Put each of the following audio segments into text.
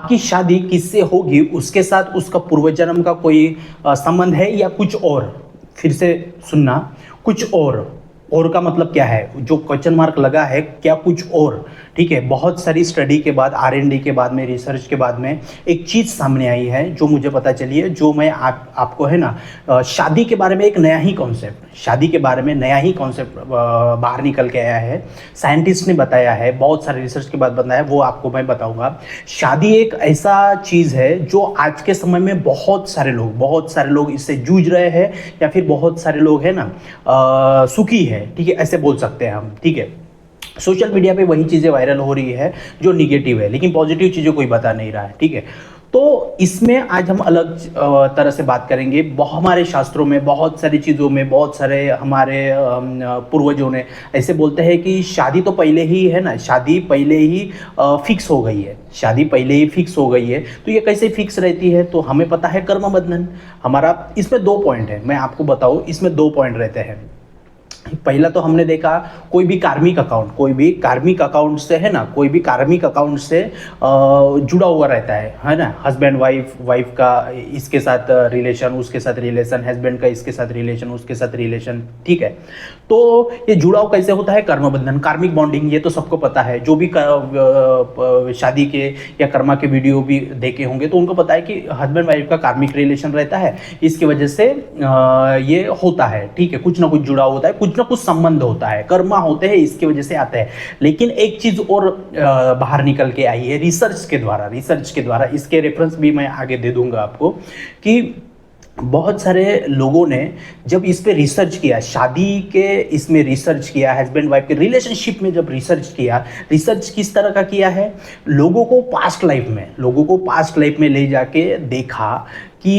आपकी शादी किससे होगी उसके साथ उसका पूर्व जन्म का कोई संबंध है या कुछ और। फिर से सुनना, कुछ और का मतलब क्या है, जो क्वेश्चन मार्क लगा है, क्या कुछ और। ठीक है, बहुत सारी स्टडी के बाद, R&D के बाद में, रिसर्च के बाद में एक चीज़ सामने आई है जो मुझे पता चली है, जो मैं आपको है ना, शादी के बारे में एक नया ही कॉन्सेप्ट, शादी के बारे में नया ही कॉन्सेप्ट बाहर निकल के आया है। साइंटिस्ट ने बताया है, बहुत सारे रिसर्च के बाद बताया है, वो आपको मैं बताऊंगा। शादी एक ऐसा चीज़ है जो आज के समय में बहुत सारे लोग इससे जूझ रहे हैं, या फिर बहुत सारे लोग है ना सुखी है, ठीक है, ऐसे बोल सकते हैं हम। ठीक है, सोशल मीडिया पे वही चीज़ें वायरल हो रही है जो निगेटिव है, लेकिन पॉजिटिव चीज़ें कोई बता नहीं रहा है। ठीक है, तो इसमें आज हम अलग तरह से बात करेंगे। हमारे शास्त्रों में बहुत सारी चीज़ों में, बहुत सारे हमारे पूर्वजों ने ऐसे बोलते हैं कि शादी तो पहले ही है ना, शादी पहले ही फिक्स हो गई है, शादी पहले ही फिक्स हो गई है। तो ये कैसे फिक्स रहती है, तो हमें पता है कर्म बंधन हमारा। इसमें 2 पॉइंट है, मैं आपको बताऊँ, इसमें 2 पॉइंट रहते हैं। पहला तो हमने देखा, कोई भी कार्मिक अकाउंट से है ना, कोई भी कार्मिक अकाउंट से जुड़ा हुआ रहता है ना। हस्बैंड वाइफ का इसके साथ रिलेशन, उसके साथ रिलेशन, हस्बैंड का इसके साथ रिलेशन, उसके साथ रिलेशन। ठीक है, तो ये जुड़ाव कैसे होता है, कर्म बंधन, कार्मिक बॉन्डिंग, ये तो सबको पता है। जो भी शादी के या कर्मा के वीडियो भी देखे होंगे तो उनको पता है कि हस्बैंड वाइफ का कार्मिक रिलेशन रहता है, इसकी वजह से ये होता है। ठीक है, कुछ ना कुछ जुड़ाव होता है, कुछ ना कुछ संबंध होता है, कर्मा होते हैं, इसकी वजह से आते हैं। लेकिन एक चीज और बाहर निकल के आई है रिसर्च के द्वारा, इसके रेफरेंस भी मैं आगे दे दूंगा आपको, कि बहुत सारे लोगों ने जब इस पे रिसर्च किया, शादी के इसमें रिसर्च किया, हस्बैंड वाइफ के रिलेशनशिप में जब रिसर्च किया, रिसर्च किस तरह का किया है, लोगों को पास्ट लाइफ में ले जाके देखा कि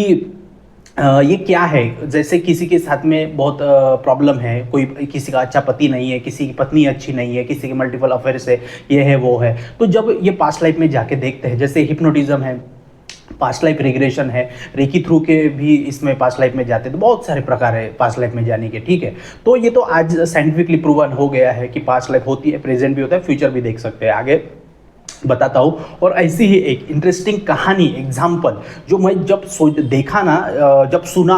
ये क्या है। जैसे किसी के साथ में बहुत प्रॉब्लम है, कोई किसी का अच्छा पति नहीं है, किसी की पत्नी अच्छी नहीं है, किसी के मल्टीपल अफेयर्स है, ये है वो है। तो जब ये पास्ट लाइफ में जाके देखते हैं, जैसे हिप्नोटिज्म है, पास्ट लाइफ रिग्रेशन है, रेकी थ्रू के भी इसमें पास्ट लाइफ में जाते हैं, तो बहुत सारे प्रकार है पास्ट लाइफ में जाने के। ठीक है, तो ये तो आज साइंटिफिकली प्रूवन हो गया है कि पास्ट लाइफ होती है, प्रेजेंट भी होता है, फ्यूचर भी देख सकते हैं, आगे बताता हूँ। और ऐसी ही एक इंटरेस्टिंग कहानी, एग्जाम्पल, जो मैं जब देखा ना, जब सुना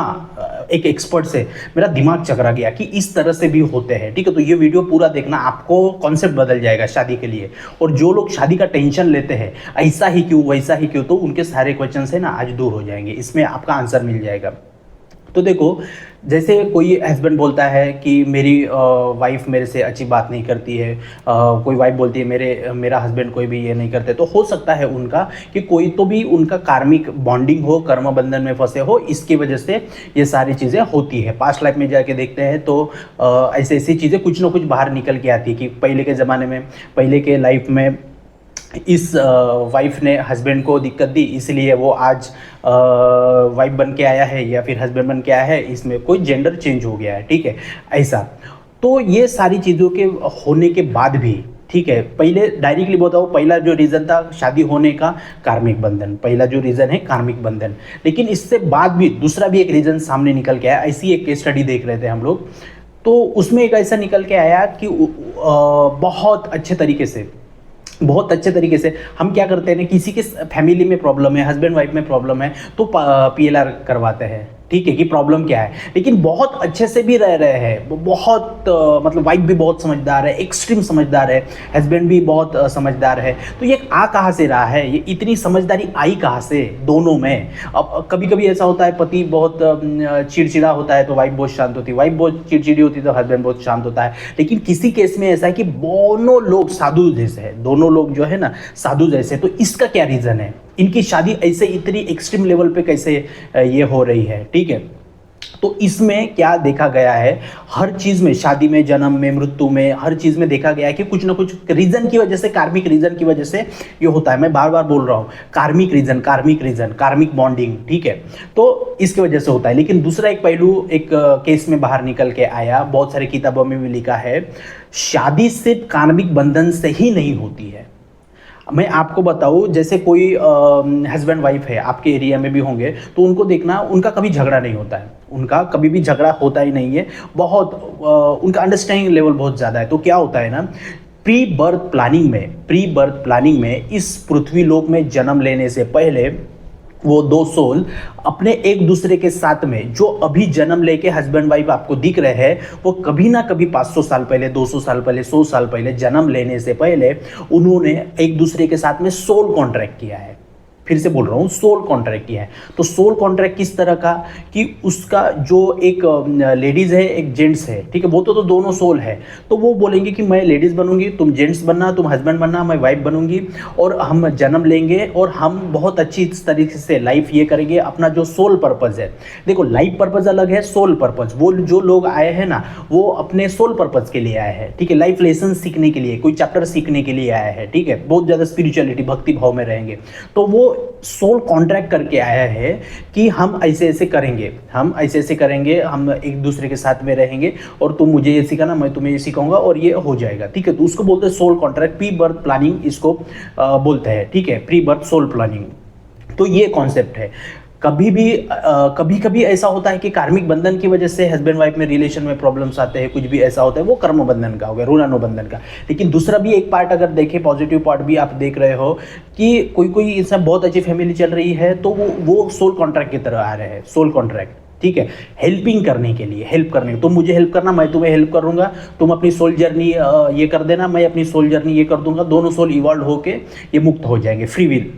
एक एक्सपर्ट से, मेरा दिमाग चकरा गया कि इस तरह से भी होते हैं। ठीक है, तो ये वीडियो पूरा देखना, आपको कॉन्सेप्ट बदल जाएगा शादी के लिए। और जो लोग शादी का टेंशन लेते हैं, ऐसा ही क्यों, वैसा ही क्यों, तो उनके सारे क्वेश्चन है ना आज दूर हो जाएंगे, इसमें आपका आंसर मिल जाएगा। तो देखो, जैसे कोई हस्बैंड बोलता है कि मेरी वाइफ मेरे से अच्छी बात नहीं करती है, कोई वाइफ बोलती है मेरा हस्बैंड कोई भी ये नहीं करते, तो हो सकता है उनका कि कोई तो भी उनका कार्मिक बॉन्डिंग हो, कर्म बंधन में फंसे हो, इसकी वजह से ये सारी चीज़ें होती है। पास्ट लाइफ में जाके देखते हैं तो ऐसी ऐसी चीज़ें कुछ ना कुछ बाहर निकल के आती है कि पहले के ज़माने में, पहले के लाइफ में इस वाइफ ने हस्बैंड को दिक्कत दी, इसलिए वो आज वाइफ बन के आया है या फिर हस्बैंड बन के आया है, इसमें कोई जेंडर चेंज हो गया है। ठीक है, ऐसा। तो ये सारी चीज़ों के होने के बाद भी, ठीक है, पहले डायरेक्टली बताओ, पहला जो रीज़न था शादी होने का, कार्मिक बंधन, पहला जो रीज़न है कार्मिक बंधन। लेकिन इससे बाद भी दूसरा भी एक रीज़न सामने निकल के आया। ऐसी एक केस स्टडी देख रहे थे हम लोग, तो उसमें एक ऐसा निकल के आया कि बहुत अच्छे तरीके से हम क्या करते हैं ना, किसी के फैमिली में प्रॉब्लम है, हस्बैंड वाइफ में प्रॉब्लम है, तो PLR करवाते हैं। ठीक है, कि प्रॉब्लम क्या है, लेकिन बहुत अच्छे से भी रह रहे हैं, बहुत मतलब वाइफ भी बहुत समझदार है, एक्सट्रीम समझदार है, हस्बैंड भी बहुत समझदार है। तो ये आ कहाँ से रहा है, ये इतनी समझदारी आई कहाँ से दोनों में। अब कभी कभी ऐसा होता है, पति बहुत चिड़चिड़ा होता है तो वाइफ बहुत शांत होती है, वाइफ बहुत चिड़चिड़ी होती है तो हस्बैंड बहुत शांत होता है। लेकिन किसी केस में ऐसा है कि दोनों लोग साधु जैसे है, दोनों लोग जो है ना साधु जैसे। तो इसका क्या रीज़न है, इनकी शादी ऐसे इतनी एक्सट्रीम लेवल पे कैसे ये हो रही है। ठीक है, तो इसमें क्या देखा गया है, हर चीज़ में, शादी में, जन्म में, मृत्यु में, हर चीज़ में देखा गया है कि कुछ ना कुछ रीज़न की वजह से, कार्मिक रीज़न की वजह से ये होता है। मैं बार बार बोल रहा हूँ, कार्मिक रीज़न, कार्मिक बॉन्डिंग। ठीक है, तो इसकी वजह से होता है। लेकिन दूसरा एक पहलू एक केस में बाहर निकल के आया, बहुत सारी किताबों में भी लिखा है, शादी सिर्फ कार्मिक बंधन से ही नहीं होती है। मैं आपको बताऊं, जैसे कोई हस्बैंड वाइफ है, आपके एरिया में भी होंगे, तो उनको देखना, उनका कभी झगड़ा नहीं होता है, उनका कभी भी झगड़ा होता ही नहीं है, बहुत उनका अंडरस्टैंडिंग लेवल बहुत ज़्यादा है। तो क्या होता है ना, प्री बर्थ प्लानिंग में इस पृथ्वी लोक में जन्म लेने से पहले वो दो सोल अपने एक दूसरे के साथ में, जो अभी जन्म लेके हस्बैंड वाइफ आपको दिख रहे हैं, वो कभी ना कभी 500 साल पहले, 200 साल पहले, 100 साल पहले, जन्म लेने से पहले उन्होंने एक दूसरे के साथ में सोल कॉन्ट्रैक्ट किया है। फिर से बोल रहा हूँ, सोल कॉन्ट्रैक्ट किया है। तो सोल कॉन्ट्रैक्ट किस तरह का कि उसका जो एक लेडीज है, एक जेंट्स है, ठीक है, वो तो दोनों सोल है। तो वो बोलेंगे कि मैं लेडीज बनूंगी, तुम जेंट्स बनना, तुम हस्बैंड बनना, मैं वाइफ बनूंगी, और हम जन्म लेंगे और हम बहुत अच्छी तरीके से लाइफ ये करेंगे। अपना जो सोल पर्पज है, देखो लाइफ पर्पज अलग है, सोल पर्पज, वो जो लोग आए हैं ना, वो अपने सोल पर्पज के लिए आए हैं, ठीक है, लाइफ लेसन सीखने के लिए, कोई चैप्टर सीखने के लिए आए हैं, ठीक है, बहुत ज़्यादा स्पिरिचुअलिटी, भक्ति भाव में रहेंगे। तो वो सोल कॉन्ट्रैक्ट करके आया है कि हम ऐसे ऐसे करेंगे, हम ऐसे ऐसे करेंगे, हम एक दूसरे के साथ में रहेंगे, और तुम मुझे ये सिखाना, मैं तुम्हें ये सिखाऊंगा, और ये हो जाएगा, ठीक है। तो उसको बोलते हैं soul contract, pre birth planning इसको बोलते हैं, ठीक है, प्री बर्थ सोल प्लानिंग। तो ये कॉन्सेप्ट है। कभी कभी ऐसा होता है कि कार्मिक बंधन की वजह से हस्बैंड वाइफ में रिलेशन में प्रॉब्लम्स आते हैं, कुछ भी ऐसा होता है, वो कर्म बंधन का हो गया, ऋणानुबंधन का। लेकिन दूसरा भी एक पार्ट अगर देखें, पॉजिटिव पार्ट भी आप देख रहे हो कि कोई इंसान बहुत अच्छी फैमिली चल रही है, तो वो सोल कॉन्ट्रैक्ट की तरह आ रहे हैं, सोल कॉन्ट्रैक्ट, ठीक है, हेल्पिंग करने के लिए, हेल्प करने, तुम मुझे हेल्प करना, मैं तुम्हें हेल्प करूंगा, तुम अपनी सोल जर्नी ये कर देना, मैं अपनी सोल जर्नी ये कर दूंगा, दोनों सोल इवॉल्व होके ये मुक्त हो जाएंगे, फ्री विल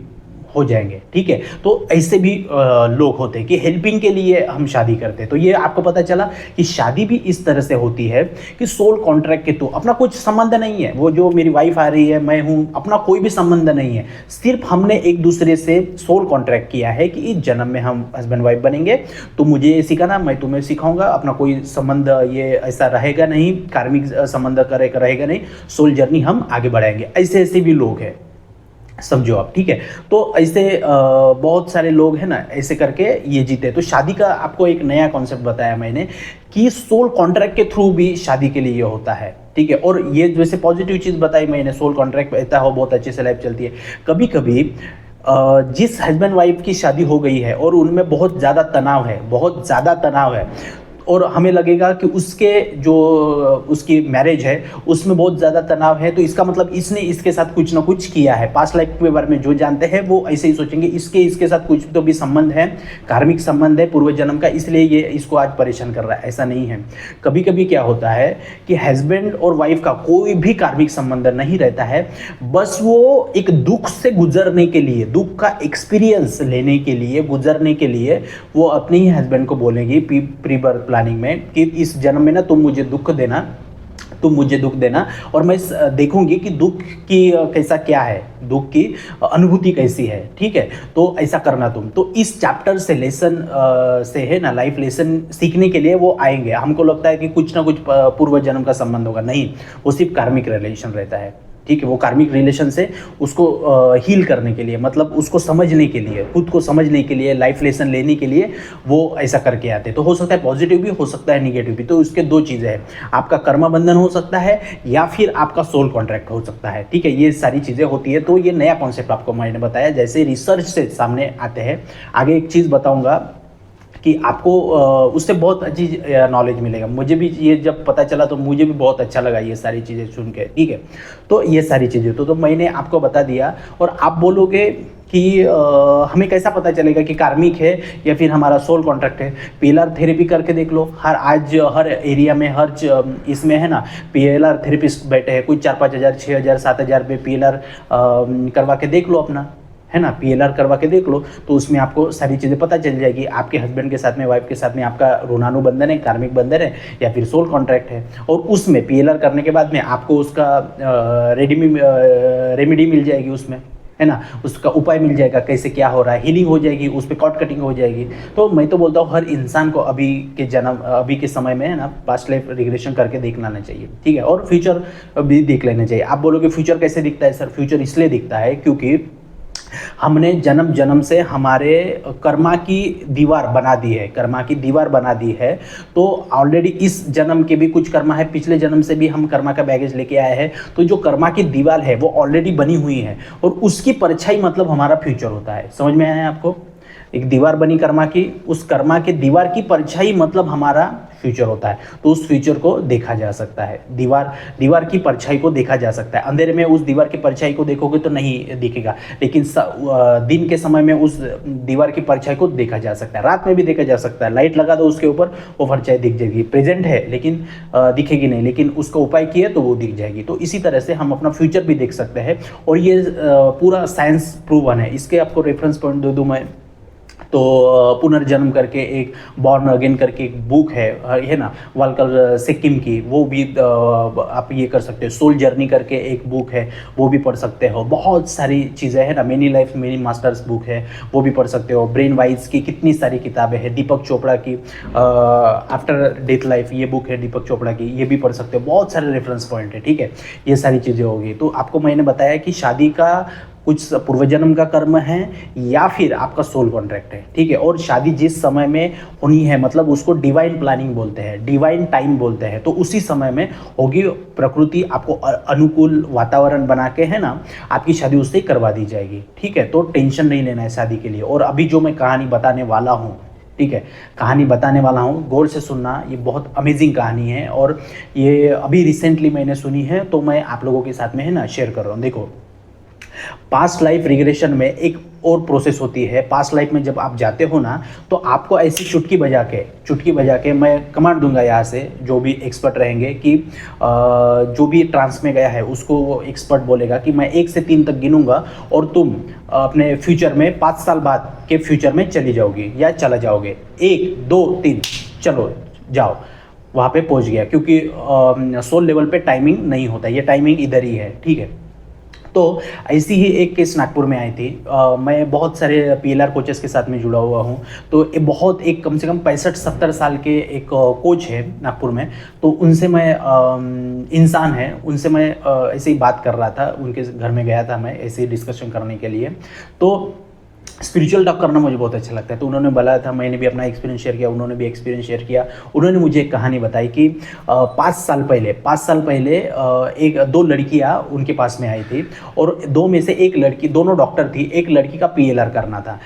हो जाएंगे, ठीक है। तो ऐसे भी लोग होते हैं कि हेल्पिंग के लिए हम शादी करते हैं। तो ये आपको पता चला कि शादी भी इस तरह से होती है कि सोल कॉन्ट्रैक्ट के थ्रू, अपना कुछ संबंध नहीं है, वो जो मेरी वाइफ आ रही है, मैं हूँ, अपना कोई भी संबंध नहीं है, सिर्फ हमने एक दूसरे से सोल कॉन्ट्रैक्ट किया है कि इस जन्म में हम हस्बैंड वाइफ बनेंगे, तो मुझे ये सिखाना, मैं तुम्हें सिखाऊंगा, अपना कोई संबंध ये ऐसा रहेगा नहीं, कार्मिक संबंध रहेगा नहीं, सोल जर्नी हम आगे बढ़ाएंगे। ऐसे ऐसे भी लोग हैं, समझो आप, ठीक है। तो ऐसे बहुत सारे लोग हैं ना, ऐसे करके ये जीते। तो शादी का आपको एक नया कॉन्सेप्ट बताया मैंने कि सोल कॉन्ट्रैक्ट के थ्रू भी शादी के लिए ये होता है, ठीक है। और ये जैसे पॉजिटिव चीज़ बताई मैंने, सोल कॉन्ट्रैक्ट रहता हो, बहुत अच्छे से लाइफ चलती है। कभी कभी जिस हस्बैंड वाइफ की शादी हो गई है और उनमें बहुत ज़्यादा तनाव है, बहुत ज़्यादा तनाव है, और हमें लगेगा कि उसके जो उसकी मैरिज है उसमें बहुत ज़्यादा तनाव है, तो इसका मतलब इसने इसके साथ कुछ ना कुछ किया है। पास्ट लाइफ के बारे में जो जानते हैं वो ऐसे ही सोचेंगे, इसके साथ कुछ तो भी संबंध है, कार्मिक संबंध है पूर्व जन्म का, इसलिए ये इसको आज परेशान कर रहा है। ऐसा नहीं है। कभी कभी क्या होता है कि हस्बैंड और वाइफ का कोई भी कार्मिक संबंध नहीं रहता है, बस वो एक दुख से गुजरने के लिए, दुख का एक्सपीरियंस लेने के लिए, गुजरने के लिए वो अपने ही हस्बैंड को बोलेंगी प्री बर्थ प्लानिंग में कि इस जन्म में ना तुम मुझे दुख देना, तुम मुझे दुख देना, और मैं देखूंगी कि दुख की कैसा क्या है, दुख की अनुभूति कैसी है, ठीक है, तो ऐसा करना तुम। तो इस चैप्टर से लेसन से है ना, लाइफ लेसन सीखने के लिए वो आएंगे। हमको लगता है कि कुछ ना कुछ पूर्व जन्म का संबंध होगा, नहीं, वो सिर्फ कार्मिक रिलेशन रहता है, ठीक है। वो कार्मिक रिलेशन से उसको हील करने के लिए, मतलब उसको समझने के लिए, खुद को समझने के लिए, लाइफ लेसन लेने के लिए वो ऐसा करके आते हैं। तो हो सकता है पॉजिटिव भी, हो सकता है निगेटिव भी। तो उसके दो चीज़ें हैं, आपका कर्म बंधन हो सकता है या फिर आपका सोल कॉन्ट्रैक्ट हो सकता है, ठीक है। ये सारी चीज़ें होती है। तो ये नया कॉन्सेप्ट आपको मैंने बताया, जैसे रिसर्च से सामने आते हैं। आगे एक चीज़ बताऊँगा कि आपको उससे बहुत अच्छी नॉलेज मिलेगा। मुझे भी ये जब पता चला तो मुझे भी बहुत अच्छा लगा ये सारी चीज़ें सुन के, ठीक है। तो ये सारी चीज़ें तो मैंने आपको बता दिया। और आप बोलोगे कि हमें कैसा पता चलेगा कि कार्मिक है या फिर हमारा सोल कॉन्ट्रैक्ट है? पीएलआर थेरेपी करके देख लो। हर एरिया में, इसमें है ना, पीएलआर थेरेपिस्ट बैठे हैं। कोई 4-5 हज़ार, 6 हज़ार, 7 हज़ार पे पीएलआर करवा के देख लो अपना, है ना, पीएलआर करवा के देख लो। तो उसमें आपको सारी चीज़ें पता चल जाएगी। आपके हस्बैंड के साथ में, वाइफ के साथ में आपका ऋणानुबंधन है, कार्मिक बंधन है या फिर सोल कॉन्ट्रैक्ट है। और उसमें पीएलआर करने के बाद में आपको उसका रेमेडी मिल जाएगी, उसमें है ना, उसका उपाय मिल जाएगा, कैसे क्या हो रहा है, हीलिंग हो जाएगी, उस पर कॉर्ड कटिंग हो जाएगी। तो मैं तो बोलता हूँ हर इंसान को अभी के समय में है ना, पास्ट लाइफ रिग्रेशन करके देख लेना चाहिए, ठीक है। और फ्यूचर भी देख लेना चाहिए। आप बोलोगे फ्यूचर कैसे दिखता है सर? फ्यूचर इसलिए दिखता है क्योंकि हमने जन्म जन्म से हमारे कर्मा की दीवार बना दी है, कर्मा की दीवार बना दी है। तो ऑलरेडी इस जन्म के भी कुछ कर्मा है, पिछले जन्म से भी हम कर्मा का बैगेज लेके आए हैं। तो जो कर्मा की दीवार है वो ऑलरेडी बनी हुई है, और उसकी परछाई मतलब हमारा फ्यूचर होता है। समझ में आया आपको? एक दीवार बनी कर्मा की, उस कर्मा के दीवार की परछाई मतलब हमारा फ्यूचर होता है, तो उस फ्यूचर को देखा जा सकता है। दीवार की परछाई को देखा जा सकता है। अंधेरे में उस दीवार की परछाई को देखोगे तो नहीं दिखेगा, लेकिन दिन के समय में उस दीवार की परछाई को देखा जा सकता है। रात में भी देखा जा सकता है, लाइट लगा दो उसके ऊपर, वो परछाई दिख जाएगी। प्रेजेंट है लेकिन दिखेगी नहीं, लेकिन उसका उपाय किए तो वो दिख जाएगी। तो इसी तरह से हम अपना फ्यूचर भी देख सकते हैं, और ये पूरा साइंस प्रूवन है। इसके आपको रेफरेंस पॉइंट दे दूं मैं, तो पुनर्जन्म करके एक, बॉर्न अगेन करके एक बुक है ना, वालकर सिक्किम की, वो भी आप ये कर सकते हो। सोल जर्नी करके एक बुक है, वो भी पढ़ सकते हो। बहुत सारी चीज़ें हैं ना, many life many masters book है, वो भी पढ़ सकते हो। ब्रेन वाइज की कितनी सारी किताबें हैं। दीपक चोपड़ा की आफ्टर डेथ लाइफ, ये बुक है दीपक चोपड़ा की, ये भी पढ़ सकते हो। बहुत सारे रेफरेंस पॉइंट है, ठीक है। ये सारी चीज़ें होगी। तो आपको मैंने बताया कि शादी का कुछ पूर्वजन्म का कर्म है या फिर आपका सोल कॉन्ट्रैक्ट है, ठीक है। और शादी जिस समय में होनी है, मतलब उसको डिवाइन प्लानिंग बोलते हैं, डिवाइन टाइम बोलते हैं, तो उसी समय में होगी। प्रकृति आपको अनुकूल वातावरण बना के, है ना, आपकी शादी उससे करवा दी जाएगी, ठीक है। तो टेंशन नहीं लेना है शादी के लिए। और अभी जो मैं कहानी बताने वाला हूँ, ठीक है, कहानी बताने वाला हूँ, गौर से सुनना। ये बहुत अमेजिंग कहानी है, और ये अभी रिसेंटली मैंने सुनी है, तो मैं आप लोगों के साथ में, है ना, शेयर कर रहा हूँ। देखो, पास्ट लाइफ रिग्रेशन में एक और प्रोसेस होती है। पास्ट लाइफ में जब आप जाते हो ना, तो आपको ऐसी चुटकी बजा के मैं कमांड दूंगा यहाँ से, जो भी एक्सपर्ट रहेंगे, कि जो भी ट्रांस में गया है उसको वो एक्सपर्ट बोलेगा कि मैं 1 से 3 तक गिनूंगा, और तुम अपने फ्यूचर में 5 साल बाद के फ्यूचर में चली जाओगी या चला जाओगे। 1 2 3, चलो जाओ, वहाँ पे पहुँच गया। क्योंकि सोल लेवल पे टाइमिंग नहीं होता, ये टाइमिंग इधर ही है, ठीक है। तो ऐसी ही एक केस नागपुर में आई थी। मैं बहुत सारे पीएलआर कोचेस के साथ में जुड़ा हुआ हूँ। तो ये बहुत, एक कम से कम 65-70 साल के एक कोच है नागपुर में। तो उनसे मैं इंसान है, उनसे मैं ऐसे ही बात कर रहा था। उनके घर में गया था मैं ऐसे ही डिस्कशन करने के लिए। तो स्पिरिचुअल टॉक करना मुझे बहुत अच्छा लगता है। तो उन्होंने बोला था, मैंने भी अपना एक्सपीरियंस शेयर किया, उन्होंने भी एक्सपीरियंस शेयर किया। उन्होंने मुझे एक कहानी बताई कि 5 साल पहले एक 2 लड़कियां उनके पास में आई थी, और 2 में से एक लड़की, दोनों डॉक्टर थी, एक लड़की का पीएलआर करना था,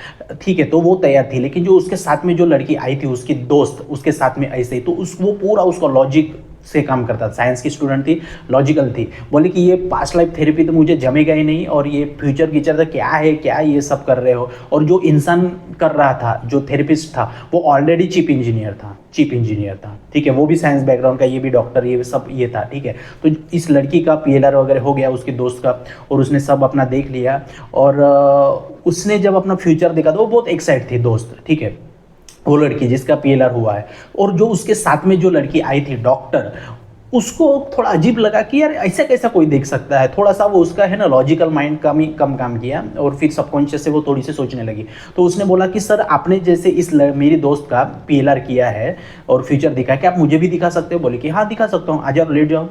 ठीक है। तो वो तैयार थी, लेकिन जो उसके साथ में जो लड़की आई थी, उसकी दोस्त उसके साथ में ऐसे ही, तो वो पूरा उसका लॉजिक से काम करता था। साइंस की स्टूडेंट थी, लॉजिकल थी। बोले कि ये पास्ट लाइफ थेरेपी तो मुझे जमेगा ही नहीं, और ये फ्यूचर कीचर तो क्या है, क्या ये सब कर रहे हो। और जो इंसान कर रहा था, जो थेरेपिस्ट था, वो ऑलरेडी चीफ इंजीनियर था, ठीक है। वो भी साइंस बैकग्राउंड का, ये भी डॉक्टर, ये सब ये था, ठीक है। तो इस लड़की का पीएलआर वगैरह हो गया, उसके दोस्त का, और उसने सब अपना देख लिया। और उसने जब अपना फ्यूचर देखा तो वो बहुत एक्साइट थी, दोस्त, ठीक है, वो लड़की जिसका पीएलआर हुआ है। और जो उसके साथ में जो लड़की आई थी, डॉक्टर, उसको थोड़ा अजीब लगा कि यार ऐसा कैसा कोई देख सकता है। थोड़ा सा वो उसका, है ना, लॉजिकल माइंड कम काम किया, और फिर सबकॉन्शियस से वो थोड़ी सी सोचने लगी। तो उसने बोला कि सर, आपने जैसे मेरी दोस्त का पीएलआर किया है और फ्यूचर दिखा है, क्या आप मुझे भी दिखा सकते हो? बोले कि हाँ दिखा सकता हूँ, आ जाओ, लेट जाओ।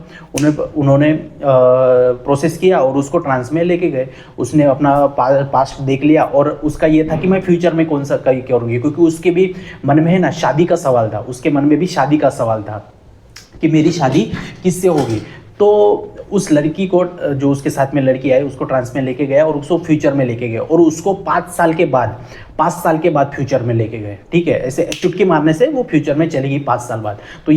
उन्होंने प्रोसेस किया और उसको ट्रांस में लेके गए। उसने अपना पास्ट देख लिया, और उसका ये था कि मैं फ्यूचर में कौन सा करूँगी, क्योंकि उसके भी मन में, है ना, शादी का सवाल था। उसके मन में भी शादी का सवाल था कि मेरी शादी किससे होगी। तो उस लड़की को, जो उसके साथ में लड़की आई, उसको ट्रांस में लेके गया और उसको फ्यूचर में लेके गए, और उसको 5 साल के बाद फ्यूचर में लेके गए, ठीक है। ऐसे चुटकी मारने से वो फ्यूचर में चलेगी 5 साल बाद। तो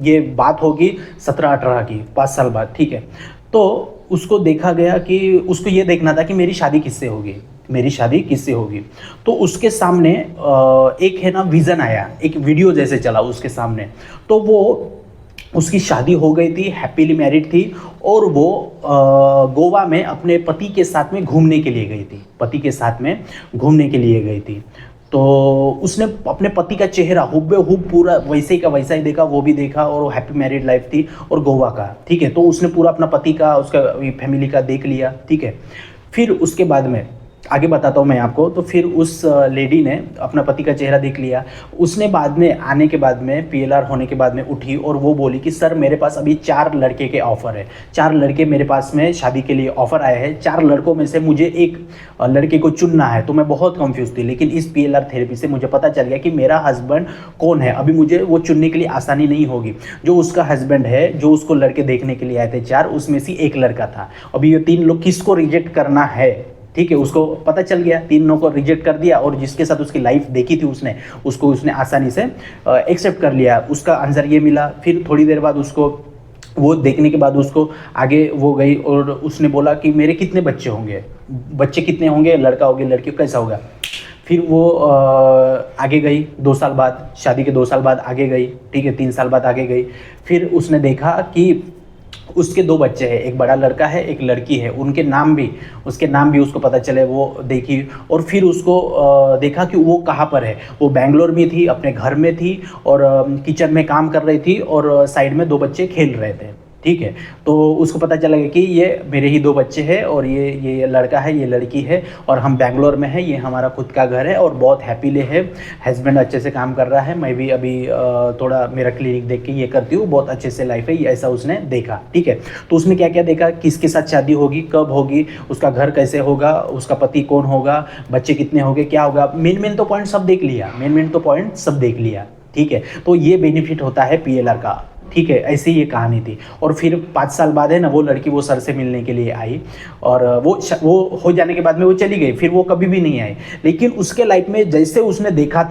ये बात होगी 17-18 की, 5 साल बाद, ठीक है। तो उसको देखा गया कि उसको ये देखना था कि मेरी शादी किससे होगी। तो उसके सामने एक, है ना, विज़न आया, एक वीडियो जैसे चला उसके सामने। तो वो, उसकी शादी हो गई थी, हैप्पीली मैरिड थी, और वो गोवा में अपने पति के साथ में घूमने के लिए गई थी। तो उसने अपने पति का चेहरा हुबेहूब पूरा वैसे का वैसा ही देखा, वो भी देखा, और वो हैप्पी मैरिड लाइफ थी और गोवा का, ठीक है। तो उसने पूरा अपना पति का, उसका फैमिली का देख लिया, ठीक है। फिर उसके बाद में आगे बताता हूँ मैं आपको। तो फिर उस लेडी ने अपना पति का चेहरा देख लिया। उसने बाद में आने के बाद में, पीएलआर होने के बाद में उठी, और वो बोली कि सर, मेरे पास अभी 4 लड़के के ऑफ़र है, 4 लड़के मेरे पास में शादी के लिए ऑफ़र आए हैं। 4 लड़कों में से मुझे एक लड़के को चुनना है। तो मैं बहुत कंफ्यूज थी, लेकिन इस पीएलआर थेरेपी से मुझे पता चल गया कि मेरा हस्बैंड कौन है। अभी मुझे वो चुनने के लिए आसानी नहीं होगी। जो उसका हस्बैंड है, जो उसको लड़के देखने के लिए आए थे 4, उसमें से एक लड़का था। अभी ये 3 लोग किसको रिजेक्ट करना है, ठीक है, उसको पता चल गया, तीनों को रिजेक्ट कर दिया, और जिसके साथ उसकी लाइफ देखी थी उसने, उसको उसने आसानी से एक्सेप्ट कर लिया। उसका आंसर ये मिला। फिर थोड़ी देर बाद उसको वो देखने के बाद उसको आगे वो गई और उसने बोला कि मेरे कितने बच्चे होंगे, बच्चे कितने होंगे, लड़का होगा लड़की कैसा होगा। फिर वो आगे गई 2 साल बाद, शादी के 2 साल बाद आगे गई, ठीक है, 3 साल बाद आगे गई। फिर उसने देखा कि उसके 2 बच्चे हैं, एक बड़ा लड़का है एक लड़की है, उनके नाम भी, उसके नाम भी उसको पता चले, वो देखी। और फिर उसको देखा कि वो कहाँ पर है। वो बेंगलोर में थी, अपने घर में थी, और किचन में काम कर रही थी, और साइड में 2 बच्चे खेल रहे थे, ठीक है। तो उसको पता चला कि ये मेरे ही 2 बच्चे हैं, और ये लड़का है, ये लड़की है, और हम बेंगलोर में है, ये हमारा खुद का घर है, और बहुत हैप्पीली है। हस्बैंड अच्छे से काम कर रहा है, मैं भी अभी थोड़ा मेरा क्लिनिक देख के ये करती हूँ, बहुत अच्छे से लाइफ है, ये ऐसा उसने देखा, ठीक है। तो उसने क्या क्या देखा, किसके साथ शादी होगी, कब होगी, उसका घर कैसे होगा, उसका पति कौन होगा, बच्चे कितने होंगे, क्या होगा, मेन तो पॉइंट सब देख लिया, मेन तो पॉइंट सब देख लिया, ठीक है। तो ये बेनिफिट होता है PLR का, ठीक है। ऐसी ये कहानी थी। और फिर 5 साल बाद है ना, वो लड़की वो सर से मिलने के लिए आई, और वो हो जाने के बाद में वो चली गई, फिर वो कभी भी नहीं आई। लेकिन उसके लाइफ में जैसे उसने देखा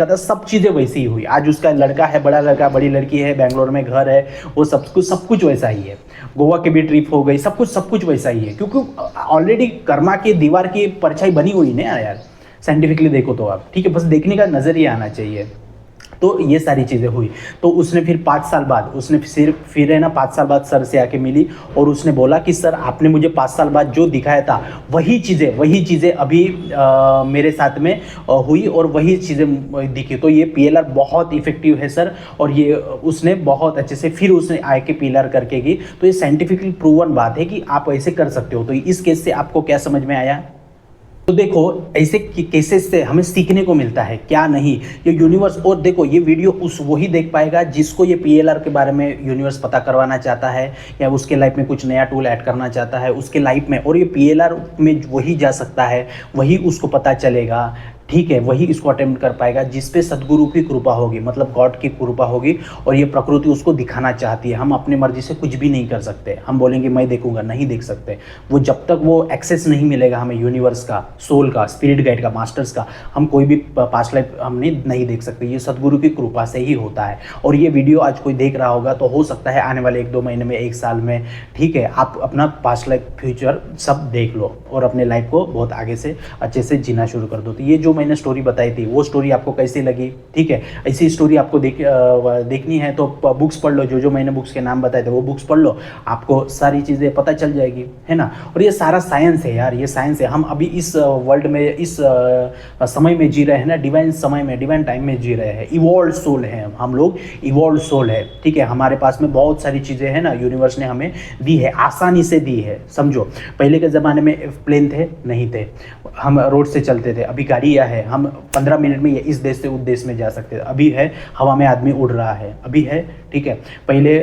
था सब चीज़ें वैसी ही हुई। आज उसका लड़का है, बड़ा लड़का, बड़ी लड़की है, बेंगलोर में घर है, वो सब कुछ वैसा ही है। गोवा की भी ट्रिप हो गई, सब कुछ वैसा ही है, क्योंकि ऑलरेडी कर्मा की दीवार की परछाई बनी हुई ना यार, साइंटिफिकली देखो तो आप, ठीक है। बस देखने का नज़रिया आना चाहिए। तो ये सारी चीज़ें हुई। तो उसने फिर 5 साल बाद, उसने फिर है ना 5 साल बाद सर से आके मिली, और उसने बोला कि सर आपने मुझे 5 साल बाद जो दिखाया था वही चीज़ें अभी मेरे साथ में हुई, और वही चीज़ें दिखी। तो ये PLR बहुत इफेक्टिव है सर, और ये उसने बहुत अच्छे से फिर उसने आके PLR करके की। तो ये साइंटिफिकली प्रूवन बात है कि आप ऐसे कर सकते हो। तो इस केस से आपको क्या समझ में आया? तो देखो, ऐसे केसेस से हमें सीखने को मिलता है, क्या नहीं, ये यूनिवर्स। और देखो, ये वीडियो वही देख पाएगा जिसको ये PLR के बारे में यूनिवर्स पता करवाना चाहता है, या उसके लाइफ में कुछ नया टूल ऐड करना चाहता है उसके लाइफ में। और ये PLR में वही जा सकता है, वही उसको पता चलेगा, ठीक है, वही इसको अटेम्प्ट कर पाएगा जिस पे सदगुरु की कृपा होगी, मतलब गॉड की कृपा होगी, और ये प्रकृति उसको दिखाना चाहती है। हम अपनी मर्जी से कुछ भी नहीं कर सकते। हम बोलेंगे मैं देखूंगा, नहीं देख सकते। वो जब तक वो एक्सेस नहीं मिलेगा हमें यूनिवर्स का, सोल का, स्पिरिट गाइड का, मास्टर्स का, हम कोई भी पास्ट लाइफ हम नहीं देख सकते। ये सदगुरु की कृपा से ही होता है। और ये वीडियो आज कोई देख रहा होगा तो हो सकता है आने वाले 1-2 महीने में, 1 साल में, ठीक है, आप अपना पास्ट लाइफ फ्यूचर सब देख लो, और अपने लाइफ को बहुत आगे से अच्छे से जीना शुरू कर दो। तो ये जो मैंने स्टोरी बताई थी, वो स्टोरी आपको कैसी लगी, ठीक है। ऐसी स्टोरी आपको देखनी है तो बुक्स पढ़ लो, जो मैंने बुक्स के नाम बताए थे वो बुक्स पढ़ लो, आपको सारी चीज़ें पता चल जाएगी, है ना। और ये सारा साइंस है यार, ये साइंस है। हम अभी इस वर्ल्ड में, इस समय में जी रहे हैं ना, डिवाइन समय में, डिवाइन टाइम में जी रहे हैं। इवॉल्व सोल है हम लोग, इवॉल्व सोल है, ठीक है। हमारे पास में बहुत सारी चीज़ें हैं ना, यूनिवर्स ने हमें दी है, आसानी से दी है। समझो, पहले के ज़माने में प्लेन थे नहीं थे, हम रोड से चलते थे। अभी गाड़ियाँ है, हम 15 मिनट में ये इस देश से उस देश में जा सकते हैं। अभी है, हवा में आदमी उड़ रहा है, अभी है, ठीक है। पहले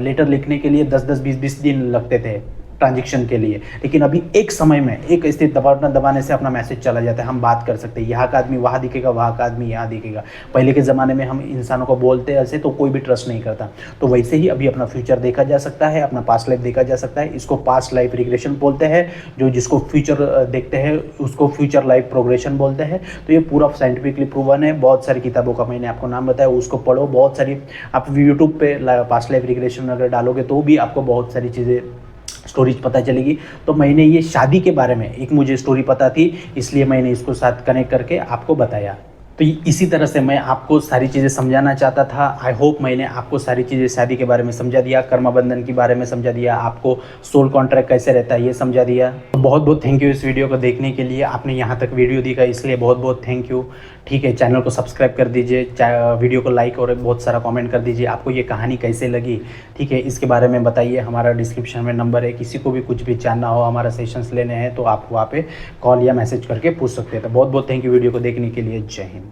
लेटर लिखने के लिए 10-10, 20-20 दिन लगते थे ट्रांजेक्शन के लिए, लेकिन अभी एक समय में एक ऐसे दबाने से अपना मैसेज चला जाता है, हम बात कर सकते हैं। यहाँ का आदमी वहाँ दिखेगा, वहाँ का आदमी यहाँ दिखेगा। पहले के ज़माने में हम इंसानों को बोलते ऐसे तो कोई भी ट्रस्ट नहीं करता। तो वैसे ही अभी अपना फ्यूचर देखा जा सकता है, अपना पास्ट लाइफ देखा जा सकता है। इसको पास्ट लाइफ रिग्रेशन बोलते हैं, जिसको फ्यूचर देखते हैं उसको फ्यूचर लाइफ प्रोग्रेशन बोलते हैं। तो ये पूरा साइंटिफिकली प्रूवन है। बहुत सारी किताबों का मैंने आपको नाम बताया, उसको पढ़ो। बहुत सारी आप यूट्यूब पे पास्ट लाइफ रिग्रेशन अगर डालोगे तो भी आपको बहुत सारी चीज़ें, स्टोरीज पता चलेगी। तो मैंने ये शादी के बारे में एक मुझे स्टोरी पता थी, इसलिए मैंने इसको साथ कनेक्ट करके आपको बताया। तो इसी तरह से मैं आपको सारी चीज़ें समझाना चाहता था। आई होप मैंने आपको सारी चीज़ें शादी के बारे में समझा दिया, कर्मा बंधन के बारे में समझा दिया, आपको सोल कॉन्ट्रैक्ट कैसे रहता है ये समझा दिया। तो बहुत बहुत थैंक यू इस वीडियो को देखने के लिए। आपने यहाँ तक वीडियो देखा इसलिए बहुत बहुत थैंक यू, ठीक है। चैनल को सब्सक्राइब कर दीजिए, वीडियो को लाइक और बहुत सारा कमेंट कर दीजिए। आपको ये कहानी कैसे लगी, ठीक है, इसके बारे में बताइए। हमारा डिस्क्रिप्शन में नंबर है, किसी को भी कुछ भी जानना हो, हमारा सेशंस लेने हैं तो आप वहाँ पे कॉल या मैसेज करके पूछ सकते हैं। तो बहुत बहुत थैंक यू वीडियो को देखने के लिए। जय हिंद।